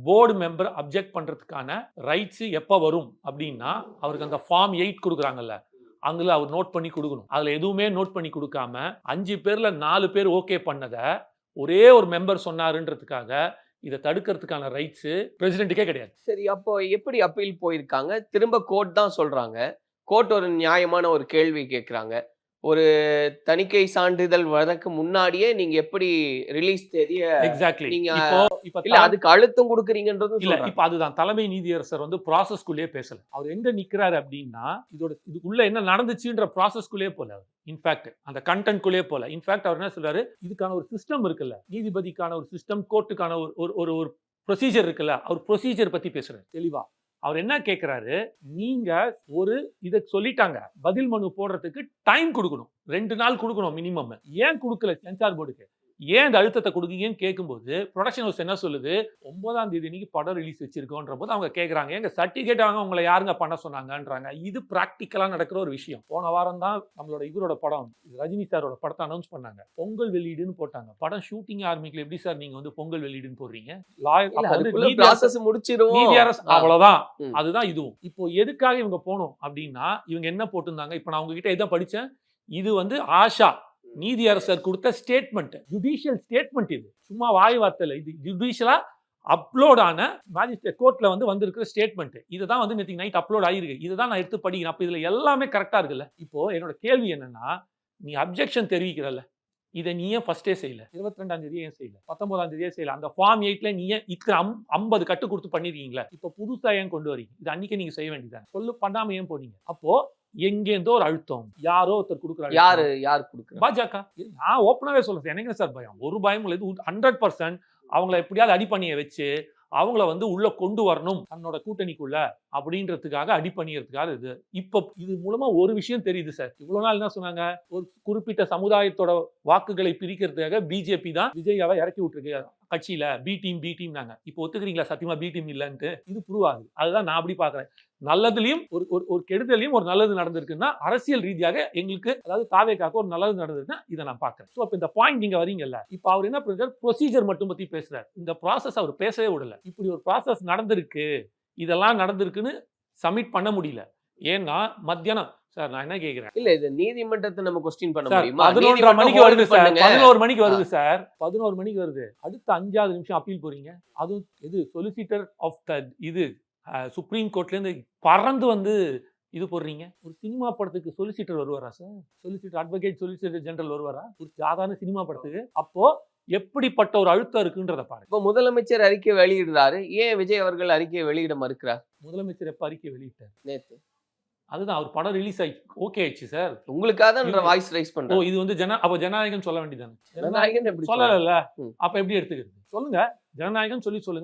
Board member object பண்றதுக்கான rights எப்ப வரும் அப்படின்னா அவருக்கு அந்த ஃபார்ம் 8 கொடுக்குறாங்கல்ல, அங்கல அவர் நோட் பண்ணி கொடுக்கணும். அதுல எதுவுமே நோட் பண்ணி கொடுக்காம 5 பேர்ல 4 பேர் ஓகே பண்ணத ஒரே ஒரு மெம்பர் சொன்னாருன்றதுக்காக இதை தடுக்கிறதுக்கான ரைட்ஸ் பிரசிடென்ட்டுக்கே கிடையாது. சரி, அப்போ எப்படி அப்பீல் போயிருக்காங்க? திரும்ப கோர்ட் தான் சொல்றாங்க. கோர்ட் ஒரு நியாயமான ஒரு கேள்வி கேட்குறாங்க. ஒரு தணிக்கை சான்றிதழ் வரக்கு முன்னாடியே நீங்க எப்படி ரிலீஸ் தேதிய எக்ஸாக்ட்லி. நீங்க இப்ப இல்ல அதுக்கு அழுத்தம் குடுக்குறீங்கன்றதும் இல்ல சொல்றாங்க. இப்ப அதுதான் தலைமை நீதியரசர் வந்து ப்ராசஸ்க்குள்ளே பேசல. அவர் எங்க நிக்கிறாரு அப்படின்னா இதுக்குள்ள என்ன நடந்துச்சுன்ற ப்ராசஸ்க்குள்ளே போல அவர். இன்ஃபேக்ட் அந்த கண்டென்ட்குள்ளே போல. இன்ஃபேக்ட் அவர் என்ன சொல்றாரு, இதுக்கான ஒரு சிஸ்டம் இருக்குல்ல, நீதிபதிக்கான ஒரு சிஸ்டம், கோர்ட்டுக்கான ஒரு ஒரு ப்ரொசீஜர் இருக்குல்ல, அவர் ப்ரொசீஜர் பத்தி பேசுறாரு தெளிவா. அவர் என்ன கேட்கிறாரு, நீங்க ஒரு இத சொல்லிட்டாங்க, பதில் மனு போடுறதுக்கு டைம் கொடுக்கணும், 2 நாள் கொடுக்கணும் மினிமம். ஏன் கொடுக்கல சென்சார் போர்டுக்கு? ஏன் இந்த அழுத்தத்தை கொடுக்கீங்கன்னு கேட்கும்போது ப்ரொடக்ஷன் ஹவுஸ் என்ன சொல்லுது, 9ஆம் தேதி அன்னைக்கு படம் ரிலீஸ் வச்சிருக்கோன்ற போது அவங்க கேட்குறாங்க, எங்க சர்டிஃபிகேட் வாங்க உங்களை யாருங்க பண்ண சொன்னாங்கன்றாங்க. இது பிராக்டிக்கலா நடக்கிற ஒரு விஷயம். போன வாரம் தான் நம்மளோட இவரோட படம், ரஜினி சாரோட படத்தை அனௌன்ஸ் பண்ணாங்க. பொங்கல் வெளியீடுன்னு போட்டாங்க. படம் ஷூட்டிங் ஆரம்பிக்கல, எப்படி சார் நீங்க வந்து பொங்கல் வெளியீடுன்னு போடுறீங்க? அவ்வளவுதான். அதுதான் இதுவும். இப்போ எதுக்காக இவங்க போனோம் அப்படின்னா, இவங்க என்ன போட்டிருந்தாங்க, இப்போ நான் உங்ககிட்ட எதை படிச்சேன், இது வந்து ஆஷா நீதியரசர் கொடுத்த ஸ்டேட்மெண்ட், ஜுடிஷியல் ஸ்டேட்மெண்ட். இது சும்மா வாய் வார்த்தையில, இது ஜுடிஷியலா அப்லோட் ஆன மேஜிஸ்ட்ரேட் கோர்ட்ல வந்து வந்திருக்கிற ஸ்டேட்மெண்ட். இதுதான் வந்து நேற்று நைட் அப்லோட் ஆகிருக்கு. இதுதான் நான் எடுத்து படிக்கிறேன். அப்ப இதுல எல்லாமே கரெக்டா இருக்குல்ல. இப்போ என்னோட கேள்வி என்னன்னா, நீ அப்ஜெக்ஷன் தெரிவிக்கிறல்ல, இதை நீ ஏன் ஃபர்ஸ்டே செய்யல? 22ஆம் தேதி ஏன் செய்யல? 19ஆம் தேதியே செய்யல? அந்த ஃபார்ம் 8ல நீ ஏன் இத்தனை 50 கட்டு கொடுத்து பண்ணிருக்கீங்களா? இப்போ புதுசா ஏன் கொண்டு வரீங்க? இது அன்னைக்கு நீங்க செய்ய வேண்டியதான். சொல்லு, பண்ணாம ஏன் போனீங்க? அப்போ எங்கேருந்தோ ஒரு அழுத்தம், யாரோ ஒருத்தர் கொடுக்குறாங்க. யார் கொடுக்குறாங்க? பாஜக. நான் ஓப்பனாவே சொல்றேன், எனக்கு சார் பயம், ஒரு பயமும் இல்லை. இது 100% அவங்கள எப்படியாவது அடிப்பணியை வச்சு அவங்கள வந்து உள்ள கொண்டு வரணும் தன்னோட கூட்டணிக்குள்ள அப்படின்றதுக்காக அடிப்பணியறதுக்காக இது. இப்போ இது மூலமா ஒரு விஷயம் தெரியுது சார். இவ்வளவு நாள் என்ன சொன்னாங்க, ஒரு குறிப்பிட்ட சமுதாயத்தோட வாக்குகளை பிரிக்கிறதுக்காக பிஜேபி தான் விஜயாவை இறக்கி விட்டுருக்கு கட்சியில. பி டீம் நாங்க. இப்போ ஒத்துக்கிறீங்களா சத்தியமா பி டீம் இல்லன்ட்டு? இது ப்ரூவ் ஆகுது. அதுதான் நான் அப்படி பாக்குறேன். நல்லதுலயும் ஒரு கெடுதலையும் ஒரு நல்லது நடந்திருக்குன்னா, அரசியல் ரீதியாக எங்களுக்கு, அதாவது தாவேக்காக ஒரு நல்லது நடந்திருக்குன்னா இதை நான் பாக்குறேன். சோ இந்த பாயிண்ட் நீங்க வரீங்கல்ல, இப்போ அவர் என்ன பண்றாரு, ப்ரொசீஜர் மட்டும் பத்தி பேசுறாரு. இந்த ப்ராசஸ் அவர் பேசவே விடல. இப்படி ஒரு ப்ராசஸ் நடந்திருக்கு, இதெல்லாம் நடந்திருக்குன்னு சப்மிட் பண்ண முடியல. ஏன்னா மத்தியானம் சார் நான் என்ன கேக்குறேன், இல்ல இது நீதிமன்றத்தை நம்ம क्वेश्चन பண்ண முடியுமா? 11 மணிக்கு வருது சார். 11 மணிக்கு வருது சார். 11 மணிக்கு வருது. அடுத்த 5வது நிமிஷம் அப்பீல் போறீங்க. அது இது சொலிசிட்டர் ஆஃப் த இது சுப்ரீம் கோர்ட்ல இருந்து பறந்து வந்து இது போடுறீங்க. ஒரு சினிமா படத்துக்கு சொலிசிட்டர் வருவாரா sir? Solicitor advocate solicitor general வருவாரா ஒரு சாதாரண சினிமா படத்துக்கு? அப்போ எப்படிப்பட்ட ஒரு அழுத்தம் இருக்குன்றத பாருங்க. இப்போ முதலமைச்சர் அறிக்கை வெளியிடுறாரு, ஏன் விஜய் அவர்கள் அறிக்கையை வெளியிட மறுக்கிறார்? முதலமைச்சர் எப்ப அறிக்கை வெளியிட்டார்? நேத்து. அதுதான் அவர் படம் ரிலீஸ் ஆகி ஓகே ஆயிடுச்சு சார். உங்களுக்காக தான் வாய்ஸ் ரைஸ் பண்றோம். இது வந்து அப்ப ஜனநாயகம் சொல்ல வேண்டியதானே? ஜனநாயகம் எப்படி சொல்லல. அப்ப எப்படி எடுத்துக்கிறது சொல்லுங்க? ஜனநாயகம் சொல்லி சொல்லுங்க.